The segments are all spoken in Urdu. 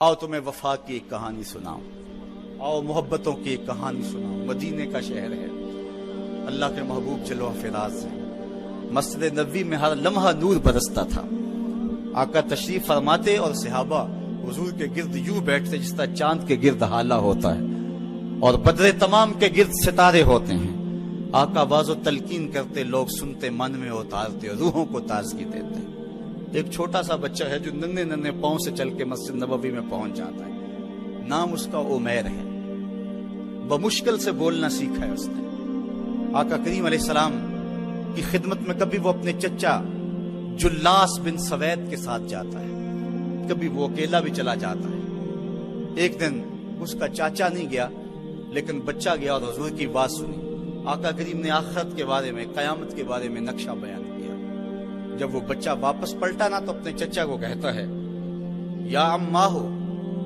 آؤ تمہیں وفا کی ایک کہانی سناؤں، آؤ محبتوں کی ایک کہانی سناؤں۔ مدینے کا شہر ہے، اللہ کے محبوب جلوہ فراز ہے۔ مسجد نبوی میں ہر لمحہ نور برستا تھا۔ آقا تشریف فرماتے اور صحابہ حضور کے گرد یوں بیٹھتے جس طرح چاند کے گرد ہالہ ہوتا ہے اور بدر تمام کے گرد ستارے ہوتے ہیں۔ آقا واز و تلقین کرتے، لوگ سنتے، من میں اتارتے، روحوں کو تازگی دیتے۔ ایک چھوٹا سا بچہ ہے جو ننھے ننھے پاؤں سے چل کے مسجد نبوی میں پہنچ جاتا ہے۔ نام اس کا عمیر ہے۔ بمشکل سے بولنا سیکھا ہے اس نے۔ آقا کریم علیہ السلام کی خدمت میں کبھی وہ اپنے چچا جلاس بن سوید کے ساتھ جاتا ہے، کبھی وہ اکیلا بھی چلا جاتا ہے۔ ایک دن اس کا چاچا نہیں گیا لیکن بچہ گیا اور حضور کی بات سنی۔ آقا کریم نے آخرت کے بارے میں، قیامت کے بارے میں نقشہ بیان کیا۔ جب وہ بچہ واپس پلٹا نا تو اپنے چچا کو کہتا ہے، یا اماہ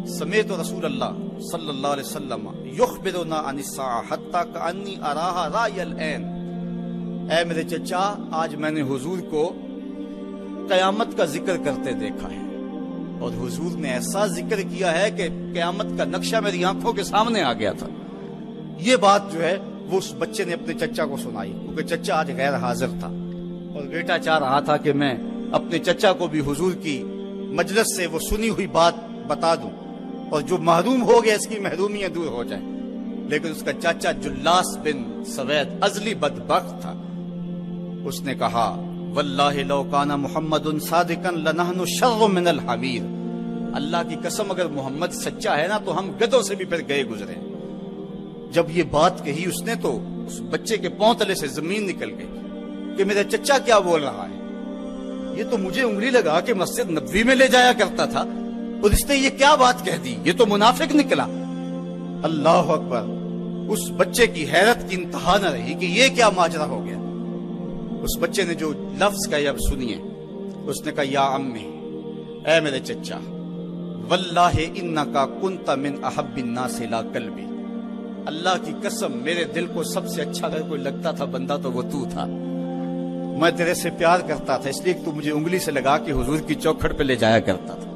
سمیت رسول اللہ صلی اللہ علیہ وسلم یخبرنا عن الساعہ حتی کانی اراہا رای العین۔ اے میرے چچا، آج میں نے حضور کو قیامت کا ذکر کرتے دیکھا ہے، اور حضور نے ایسا ذکر کیا ہے کہ قیامت کا نقشہ میری آنکھوں کے سامنے آ گیا تھا۔ یہ بات جو ہے وہ اس بچے نے اپنے چچا کو سنائی، کیونکہ چچا آج غیر حاضر تھا اور بیٹا چاہ رہا تھا کہ میں اپنے چچا کو بھی حضور کی مجلس سے وہ سنی ہوئی بات بتا دوں اور جو محروم ہو گیا اس کی محرومیاں دور ہو جائیں۔ لیکن اس کا چاچا جلاس بن سوید ازلی بدبخت تھا۔ اس نے کہا، واللہ لو کان محمد صادقا لنحن شر من الحمیر۔ اللہ کی قسم اگر محمد سچا ہے نا تو ہم گدھوں سے بھی پھر گئے گزرے۔ جب یہ بات کہی اس نے تو اس بچے کے پاؤں تلے سے زمین نکل گئی کہ میرا چچا کیا بول رہا ہے۔ یہ تو مجھے انگلی لگا کے مسجد نبوی میں لے جایا کرتا تھا اور اس نے یہ کیا بات کہہ دی، یہ تو منافق نکلا۔ اللہ اکبر! اس بچے کی حیرت کی انتہا نہ رہی کہ یہ کیا ماجرا ہو گیا۔ اس بچے نے جو لفظ کہا اب سنیے۔ اس نے کہا، یا امی، اے میرے چچا، واللہ انکا کنت من احب الناس الی قلبی۔ اللہ کی قسم میرے دل کو سب سے اچھا اگر کوئی لگتا تھا بندہ تو وہ تو تھا۔ میں تیرے سے پیار کرتا تھا، اس لیے تو مجھے انگلی سے لگا کے حضور کی چوکھٹ پہ لے جایا کرتا تھا۔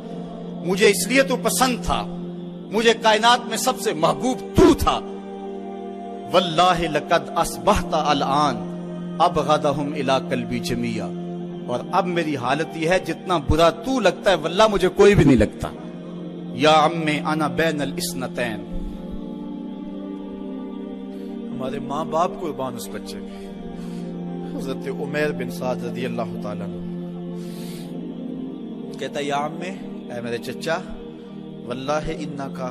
مجھے اس لیے تو پسند تھا، مجھے کائنات میں سب سے محبوب تو تھا۔ واللہ لقد اصبحت الان ابغضهم الی قلبی جمیعا۔ اور اب میری حالت یہ ہے جتنا برا تو لگتا ہے واللہ مجھے کوئی بھی نہیں لگتا۔ یا امی انا بین الاثنتین۔ ہمارے ماں باپ قربان اس بچے پہ۔ حضرت عمیر بن سعد رضی اللہ تعالیٰ عنہ کہتا ہے، یا امی، اے میرے چچا، واللہ انکا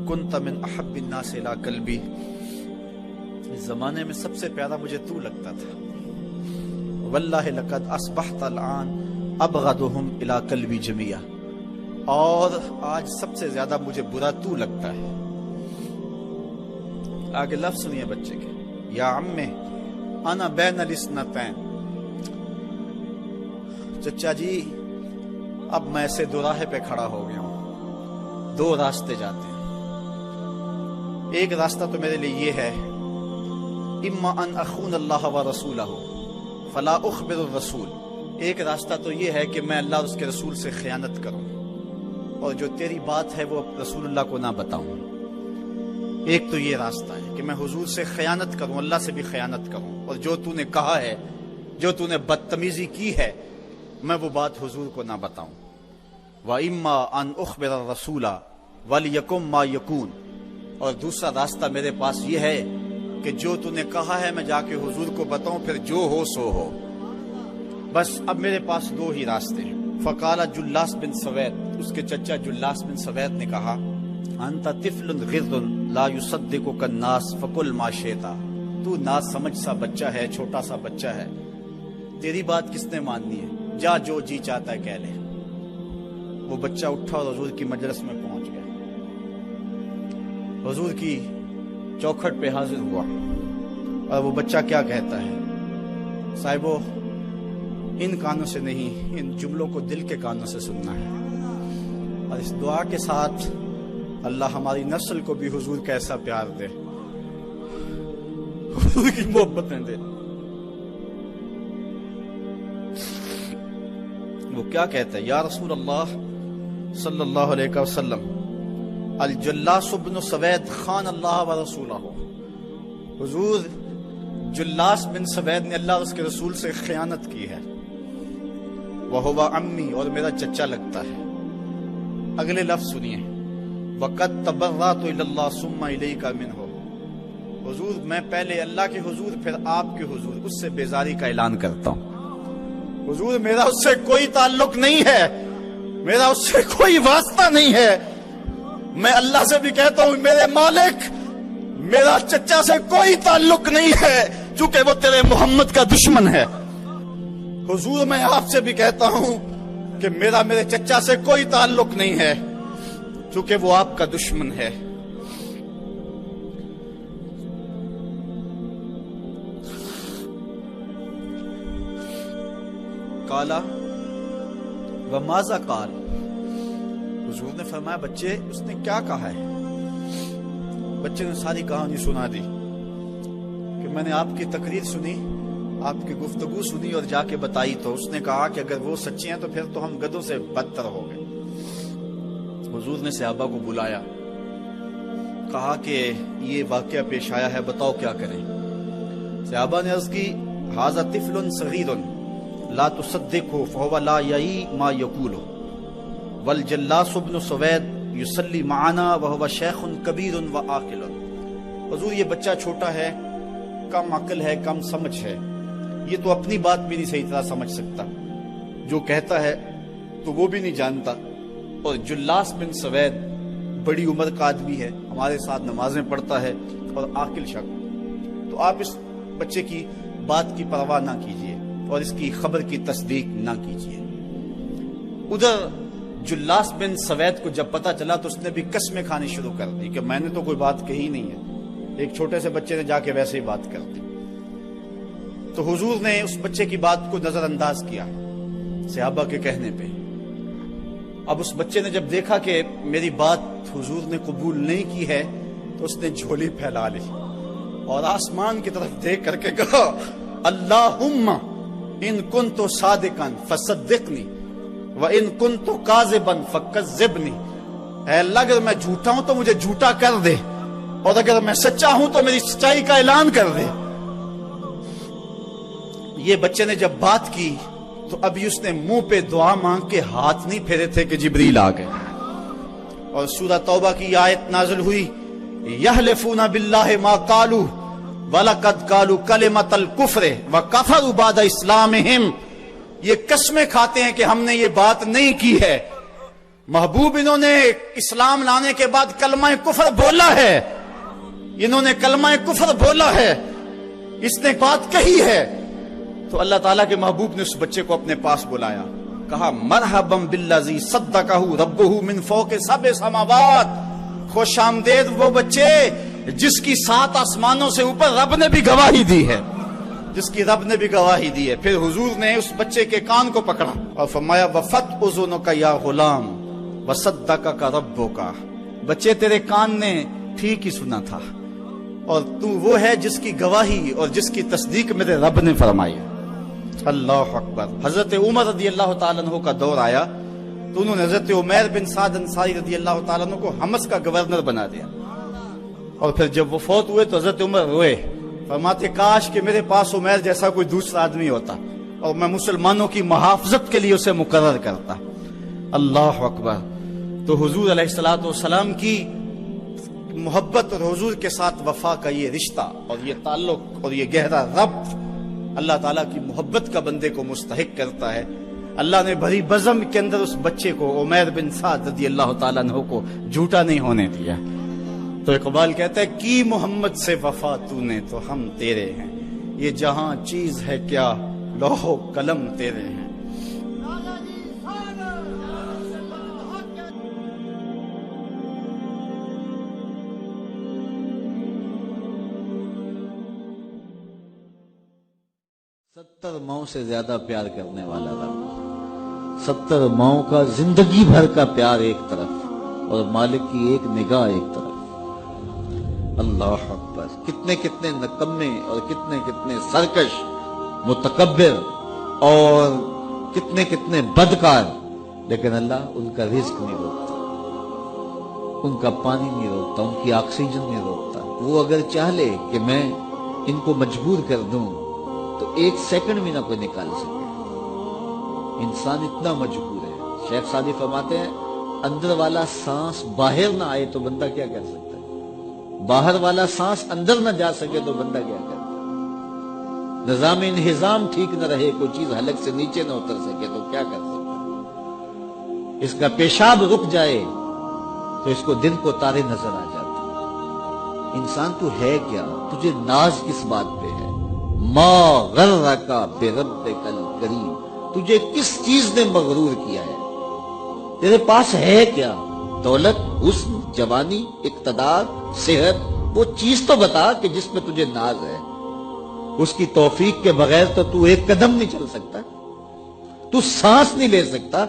کنت من احب الناس الی قلبی۔ اس زمانے میں سب سے پیارا مجھے تو لگتا تھا۔ واللہ لقد اصبحت الان ابغضهم الی قلبی جمیعا۔ اور آج سب سے زیادہ مجھے برا تو لگتا ہے۔ آگے لفظ سنیے بچے کے، یا امی انا بین الاثنتین۔ چچا جی، اب میں ایسے دو راہے پہ کھڑا ہو گیا ہوں، دو راستے جاتے ہیں۔ ایک راستہ تو میرے لیے یہ ہے، اما ان اخون اللہ و رسولہ فلا اخبر الرسول۔ ایک راستہ تو یہ ہے کہ میں اللہ اور اس کے رسول سے خیانت کروں اور جو تیری بات ہے وہ رسول اللہ کو نہ بتاؤں۔ ایک تو یہ راستہ ہے کہ میں حضور سے خیانت کروں، اللہ سے بھی خیانت کروں، اور جو تو نے کہا ہے، جو تو نے بدتمیزی کی ہے، میں وہ بات حضور کو نہ بتاؤں۔ وَإِمَّا أَنْ أُخْبِرَ الرَّسُولَ وَلْيَكُنْ مَا يَكُونُ۔ اور دوسرا راستہ میرے پاس یہ ہے کہ جو تو نے کہا ہے میں جا کے حضور کو بتاؤں، پھر جو ہو سو ہو۔ بس اب میرے پاس دو ہی راستے ہیں۔ فقال جلاس بن سوید، اس کے چچا جلاس بن سوید نے کہا، انت طفل غض لا یصدقک الناس فقل ما شئت۔ تو نا سمجھ سا بچہ ہے، چھوٹا سا بچہ ہے، تیری بات کس نے ماننی ہے، جا جو جی چاہتا ہے کہہ لے۔ وہ بچہ اٹھا اور حضور کی مجلس میں پہنچ گیا، حضور کی چوکھٹ پہ حاضر ہوا، اور وہ بچہ کیا کہتا ہے، صاحبو ان کانوں سے نہیں، ان جملوں کو دل کے کانوں سے سننا ہے، اور اس دعا کے ساتھ اللہ ہماری نسل کو بھی حضور کا ایسا پیار دے، حضور کی محبتیں دے۔ وہ کیا کہتا ہے، یا رسول اللہ صلی اللہ علیہ وسلم الجلاس بن سوید خان اللہ و رسولہ، حضور جلاس بن سوید نے اللہ اور اس کے رسول سے خیانت کی ہے، وہو امی، اور میرا چچا لگتا ہے۔ اگلے لفظ سنیے، وَقَدْ تَبَرَّأْتُ إِلَى اللَّهِ ثُمَّ إِلَيْكَ مِنْهُ، حضور میں پہلے اللہ کے حضور پھر آپ کے حضور اس سے بیزاری کا اعلان کرتا ہوں۔ حضور میرا اس سے کوئی تعلق نہیں ہے، میرا اس سے کوئی واسطہ نہیں ہے۔ میں اللہ سے بھی کہتا ہوں میرے مالک، میرا چچا سے کوئی تعلق نہیں ہے چونکہ وہ تیرے محمد کا دشمن ہے۔ حضور میں آپ سے بھی کہتا ہوں کہ میرا میرے چچا سے کوئی تعلق نہیں ہے چونکہ وہ آپ کا دشمن ہے۔ قالا وماذا قال، حضور نے فرمایا بچے اس نے کیا کہا ہے؟ بچے نے ساری کہانی سنا دی کہ میں نے آپ کی تقریر سنی، آپ کی گفتگو سنی اور جا کے بتائی، تو اس نے کہا کہ اگر وہ سچی ہیں تو پھر تو ہم گدھوں سے بدتر ہو گئے۔ حضور نے صحابہ کو بلایا، کہا کہ یہ واقعہ پیش آیا ہے، بتاؤ کیا کریں۔ صحابہ نے عرض کی ھذا طفل صغیر لا تصدقه فهو لا یعی ما یقول والجلاس بن سوید یصلی معنا وهو شیخ کبیر وعاقل، حضور یہ بچہ چھوٹا ہے، کم عقل ہے، کم سمجھ ہے، یہ تو اپنی بات بھی نہیں صحیح طرح سمجھ سکتا، جو کہتا ہے تو وہ بھی نہیں جانتا، اور جلاس بن سوید بڑی عمر کا آدمی ہے، ہمارے ساتھ نمازیں پڑھتا ہے اور عاقل شخص، تو آپ اس بچے کی بات کی پرواہ نہ کیجیے اور اس کی خبر کی تصدیق نہ کیجیے۔ ادھر جلاس بن سوید کو جب پتا چلا تو اس نے بھی قسمیں کھانی شروع کر دی کہ میں نے تو کوئی بات کہی نہیں ہے، ایک چھوٹے سے بچے نے جا کے ویسے ہی بات کر دی۔ تو حضور نے اس بچے کی بات کو نظر انداز کیا صحابہ کے کہنے پہ۔ اب اس بچے نے جب دیکھا کہ میری بات حضور نے قبول نہیں کی ہے تو اس نے جھولی پھیلا لی اور آسمان کی طرف دیکھ کر کے کہا اللہم ان کنت صادقا فصدقنی وان کنت کاذبا فکذبنی، اے اللہ اگر میں جھوٹا ہوں تو مجھے جھوٹا کر دے، اور اگر میں سچا ہوں تو میری سچائی کا اعلان کر دے۔ یہ بچے نے جب بات کی تو ابھی اس نے منہ پہ دعا مانگ کے ہاتھ نہیں پھیرے تھے کہ جبریل آ گئے، اور سورہ توبہ کی آیت نازل ہوئی یحلفون باللہ ما قالوا وَلَقَدْ قَالُوا كَلِمَةَ الْكُفْرِ وَكَفَرُوا بَعْدَ إِسْلَامِهِمْ، یہ قسمیں کھاتے ہیں کہ ہم نے یہ بات نہیں کی ہے۔ محبوب انہوں نے اسلام لانے کے بعد کلمہ کفر بولا ہے، انہوں نے کلمہ کفر بولا ہے، اس نے بات کہی ہے۔ تو اللہ تعالیٰ کے محبوب نے اس بچے کو اپنے پاس بلایا، کہا مرحبا بالذی صدقہ ربہ من فوق سبع سماوات، خوش آمدید وہ بچے جس کی 7 آسمانوں سے اوپر رب نے بھی گواہی دی ہے، جس کی رب نے بھی گواہی دی ہے۔ پھر حضور نے اس بچے کے کان کو پکڑا اور فرمایا وفت اذنک یا غلام وصدقک ربک، بچے تیرے کان نے ٹھیک ہی سنا تھا اور تو وہ ہے جس کی گواہی اور جس کی تصدیق میرے رب نے فرمائی۔ اللہ اکبر۔ حضرت عمر رضی اللہ تعالیٰ عنہ کا دور آیا تو انہوں نے حضرت عمیر بن سعد انصاری رضی اللہ تعالیٰ عنہ کو حمص کا گورنر بنا دیا، اور پھر جب وہ فوت ہوئے تو حضرت عمر روئے، فرماتے کاش کہ میرے پاس عمیر جیسا کوئی دوسرا آدمی ہوتا اور میں مسلمانوں کی محافظت کے لیے اسے مقرر کرتا۔ اللہ اکبر۔ تو حضور علیہ الصلوۃ والسلام کی محبت اور حضور کے ساتھ وفا کا یہ رشتہ اور یہ تعلق اور یہ گہرا ربط اللہ تعالیٰ کی محبت کا بندے کو مستحق کرتا ہے۔ اللہ نے بھری بزم کے اندر اس بچے کو عمیر بن سعد رضی اللہ تعالیٰ عنہ کو جھوٹا نہیں ہونے دیا۔ تو اقبال کہتا ہے کی محمد سے وفا تو نے تو ہم تیرے ہیں، یہ جہاں چیز ہے کیا لوح و قلم تیرے ہیں۔ ستر ماؤں سے زیادہ پیار کرنے والا رب، 70 ماؤں کا زندگی بھر کا پیار ایک طرف اور مالک کی ایک نگاہ ایک طرف۔ اللہ اکبر۔ کتنے کتنے نکمے اور کتنے کتنے سرکش متکبر اور کتنے کتنے بدکار لیکن اللہ ان کا رزق نہیں روکتا، ان کا پانی نہیں روکتا، ان کی آکسیجن نہیں روکتا۔ وہ اگر چاہ لے کہ میں ان کو مجبور کر دوں تو 1 سیکنڈ بھی نہ کوئی نکال سکے۔ انسان اتنا مجبور ہے۔ شیخ سعدی فرماتے ہیں اندر والا سانس باہر نہ آئے تو بندہ کیا کر سکتا ہے؟ باہر والا سانس اندر نہ جا سکے تو بندہ کیا کرتا ہے؟ نظام انہضام ٹھیک نہ رہے، کوئی چیز حلق سے نیچے نہ اتر سکے تو کیا کر سکتا ہے؟ اس کا پیشاب رک جائے تو اس کو دن کو تارے نظر آ جاتے۔ انسان تو ہے کیا؟ تجھے ناز کس بات پہ ہے؟ ما غرک بربک الکریم، تجھے کس چیز نے مغرور کیا ہے؟ تیرے پاس ہے کیا؟ دولت، حسن، جوانی، اقتدار، صحت، وہ چیز تو بتا کہ جس میں تجھے ناز ہے۔ اس کی توفیق کے بغیر تو ایک قدم نہیں چل سکتا، تو سانس نہیں لے سکتا،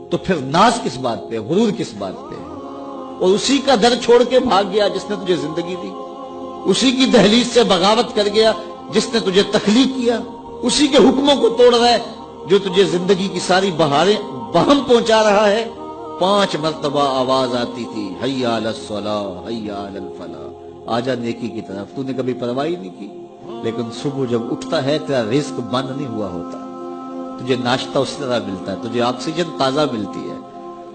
تو پھر ناز کس بات پہ، غرور کس بات پہ؟ اور اسی کا در چھوڑ کے بھاگ گیا جس نے تجھے زندگی دی، اسی کی دہلیز سے بغاوت کر گیا جس نے تجھے تخلیق کیا، اسی کے حکموں کو توڑ رہا ہے جو تجھے زندگی کی ساری بہاریں بہم پہنچا رہا ہے۔ 5 مرتبہ آواز آتی تھی حی علی الصلاۃ حی علی الفلاح، آجا نیکی کی طرف، تو نے کبھی پرواہ نہیں کی۔ لیکن صبح جب اٹھتا ہے تیرا رزق بند نہیں ہوا ہوتا، تجھے ناشتہ اس طرح ملتا ہے، تجھے آکسیجن تازہ ملتی ہے،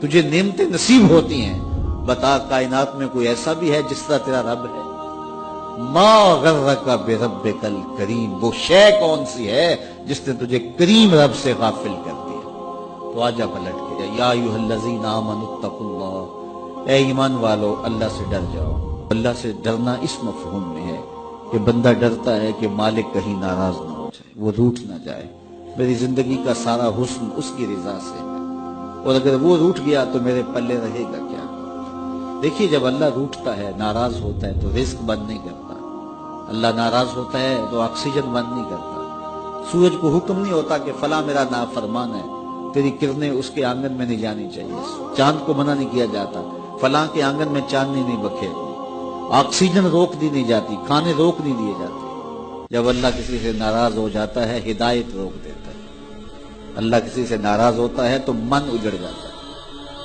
تجھے نعمتیں نصیب ہوتی ہیں۔ بتا کائنات میں کوئی ایسا بھی ہے جس طرح تیرا رب ہے؟ ما غرک بربک الکریم، وہ شے کون سی ہے جس نے تجھے کریم رب سے غافل کر دیا؟ تو آجا پلٹ کے یا ایھا الذین آمنوا اتقوا اللہ، اے ایمان والو اللہ سے ڈر جاؤ۔ اللہ سے ڈرنا اس مفہوم میں ہے کہ بندہ ڈرتا ہے کہ مالک کہیں ناراض نہ ہو جائے، وہ روٹھ نہ جائے، میری زندگی کا سارا حسن اس کی رضا سے ہے، اور اگر وہ روٹھ گیا تو میرے پلے رہے گا کیا؟ دیکھیے جب اللہ روٹھتا ہے، ناراض ہوتا ہے تو رزق بند نہیں کرتا، اللہ ناراض ہوتا ہے تو آکسیجن بند نہیں کرتا۔ سورج کو حکم نہیں ہوتا کہ فلاں میرا نافرمان ہے، تیری کرنیں اس کے آنگن میں نہیں جانی چاہیے، چاند کو منع نہیں کیا جاتا فلاں کے آنگن میں چاندنی نہیں بکھیرنی، آکسیجن روک دی نہیں جاتی، کھانے روک نہیں دیے جاتے۔ جب اللہ کسی سے ناراض ہو جاتا ہے ہدایت روک دیتا ہے، اللہ کسی سے ناراض ہوتا ہے تو من اجڑ جاتا ہے،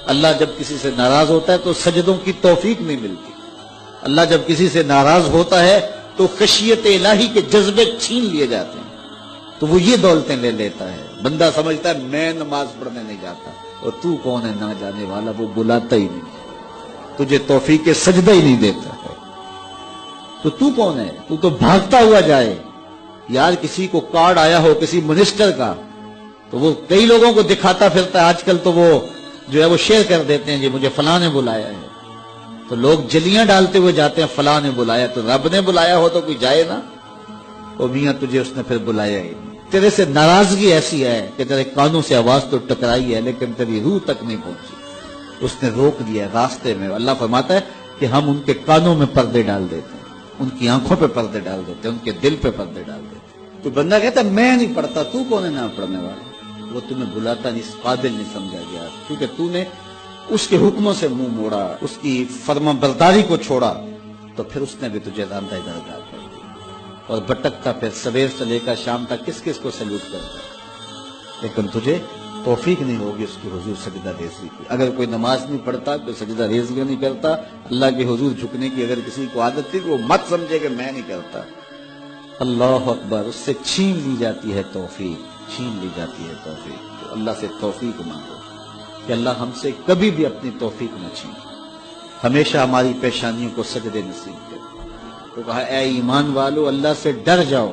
اللہ جب کسی سے ناراض ہوتا ہے تو سجدوں کی توفیق نہیں ملتی، اللہ جب کسی سے ناراض ہوتا ہے تو خشیت الہی کے جذبے چھین لیے جاتے ہیں، تو وہ یہ دولتیں لے لیتا ہے۔ بندہ سمجھتا ہے میں نماز پڑھنے نہیں جاتا، اور تو کون ہے نہ جانے والا، وہ بلاتا ہی نہیں ہے، تجھے توفیق سجدہ ہی نہیں دیتا ہے، تو کون ہے؟ تو بھاگتا ہوا جائے۔ یار کسی کو کارڈ آیا ہو کسی منسٹر کا تو وہ کئی لوگوں کو دکھاتا پھرتا ہے، آج کل تو وہ جو ہے وہ شیئر کر دیتے ہیں جی مجھے فلاں نے بلایا ہے، تو لوگ جلیاں ڈالتے ہوئے جاتے ہیں فلاں نے بلایا، تو رب نے بلایا ہو تو کوئی جائے نا؟ او میاں تجھے اس نے پھر بلایا ہی نہیں، تیرے سے ناراضگی ایسی ہے کہ تیرے کانوں سے آواز تو ٹکرائی ہے لیکن تیری روح تک نہیں پہنچی، اس نے روک دیا راستے میں۔ اللہ فرماتا ہے کہ ہم ان کے کانوں میں پردے ڈال دیتے ہیں، ان کی آنکھوں پہ پردے ڈال دیتے ہیں، ان کے دل پہ پردے ڈال دیتے ہیں۔ تو بندہ کہتا ہے میں نہیں پڑھتا، تو کون ہے نہ پڑھنے والا؟ وہ تمہیں بلاتا نہیں، اس قابل نہیں سمجھا گیا، کیونکہ تو نے اس کے حکموں سے منہ موڑا، اس کی فرما برداری کو چھوڑا، تو پھر اس نے بھی تجھے راندہ درگاہ کر دیا، اور بٹکتا پھر سویر سے لے کر شام تک کس کس کو سیلوٹ کرتا ہے، لیکن تجھے توفیق نہیں ہوگی اس کی حضور سجدہ ریزی کی۔ اگر کوئی نماز نہیں پڑھتا، کوئی سجدہ ریزی نہیں کرتا، اللہ کے حضور جھکنے کی اگر کسی کو عادت تھی وہ مت سمجھے کہ میں نہیں کرتا۔ اللہ اکبر، اس سے چھین لی جاتی ہے توفیق، چھین لی جاتی ہے توفیق۔ تو اللہ سے توفیق مانگو کہ اللہ ہم سے کبھی بھی اپنی توفیق نہ چھین، ہمیشہ ہماری پیشانیوں کو سجدے نصیب کرے۔ تو کہا اے ایمان والو اللہ سے ڈر جاؤ،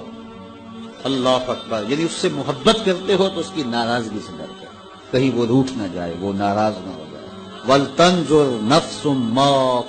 اللہ اکبر، یعنی اس سے محبت کرتے ہو تو اس کی ناراضگی سے ڈر جاؤ، کہیں وہ روٹھ نہ جائے، وہ ناراض نہ ہو جائے۔ وَلْتَنْظُرْ نَفْسٌ مَا